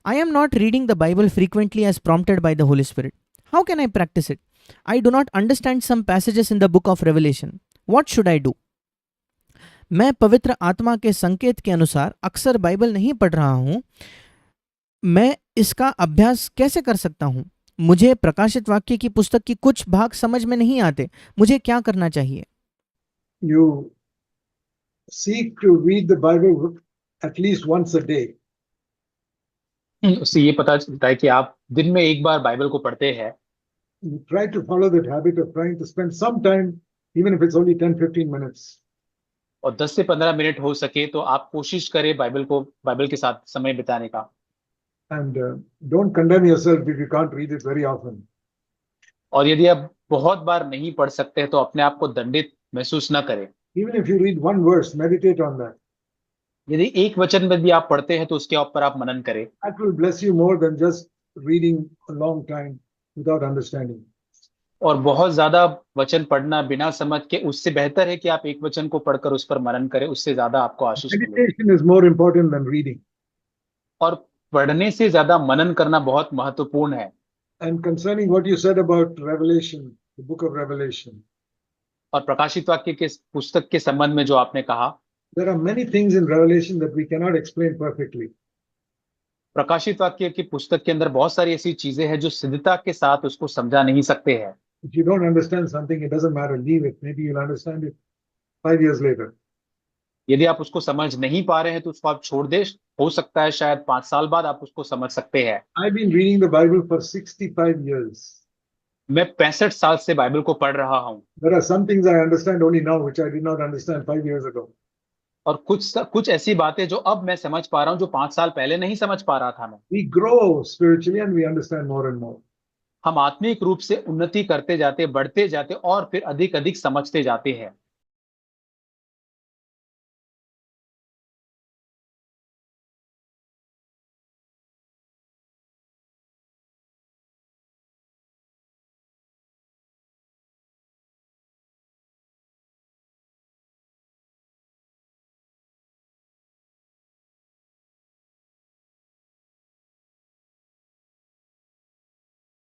I am not reading the Bible frequently as prompted by the Holy Spirit. How can I practice it? I do not understand some passages in the book of Revelation. What should I do? मैं पवित्र आत्मा के संकेत के अनुसार अक्सर Bible नहीं पढ़ रहा हूं. मैं इसका अभ्यास कैसे कर सकता हूं? मुझे प्रकाशित वाक्य की पुस्तक की कुछ भाग समझ में नहीं आते. मुझे क्या करना चाहिए? You seek to read the Bible at least once a day. उससे ये पता चलता है कि आप दिन में एक बार बाइबल को पढ़ते हैं. You try to follow that habit of trying to spend some time, even if it's only 10-15 minutes. और 10 से 15 मिनट हो सके तो आप कोशिश करें बाइबल के साथ समय बिताने का. And don't condemn yourself if you can't read it very often. और यदि आप बहुत बार नहीं पढ़ सकते हैं तो अपने आप को दंडित महसूस न करें. Even if you read one verse, meditate on that. यदि एक वचन में भी आप पढ़ते हैं तो उसके ऊपर आप मनन करें. That will bless you more than just reading a long time without understanding. और बहुत ज्यादा वचन पढ़ना बिना समझ के, उससे बेहतर है कि आप एक वचन को पढ़कर उस पर मनन करें. उससे ज्यादा आपको आशीष मिलेगी. Meditation is more important than reading. और पढ़ने से ज्यादा मनन करना बहुत महत्वपूर्ण है. And concerning what you said about Revelation, the book of Revelation, और प्रकाशित वाक्य के पुस्तक के संबंध में जो आपने कहा, there are many things in Revelation that we cannot explain perfectly. प्रकाशित वाक्य की पुस्तक के अंदर बहुत सारी ऐसी चीजें हैं जो सिद्धता के साथ उसको समझा नहीं सकते हैं. If you don't understand something, it doesn't matter, leave it. Maybe you'll understand it 5 years later. यदि आप उसको समझ नहीं पा रहे हैं तो उसको आप छोड़ दे. हो सकता है शायद 5 साल बाद आप उसको समझ सकते हैं. I've been reading the Bible for 65 years. मैं 65 साल से बाइबल को पढ़ रहा हूं. There are some things I understand only now, which I did not understand 5 years ago. और कुछ ऐसी बातें जो अब मैं समझ पा रहा हूं जो 5 साल पहले नहीं समझ पा रहा था मैं. We grow spiritually and we understand more and more. हम आत्मिक रूप से उन्नति करते जाते, बढ़ते जाते और फिर अधिक अधिक समझते जाते हैं.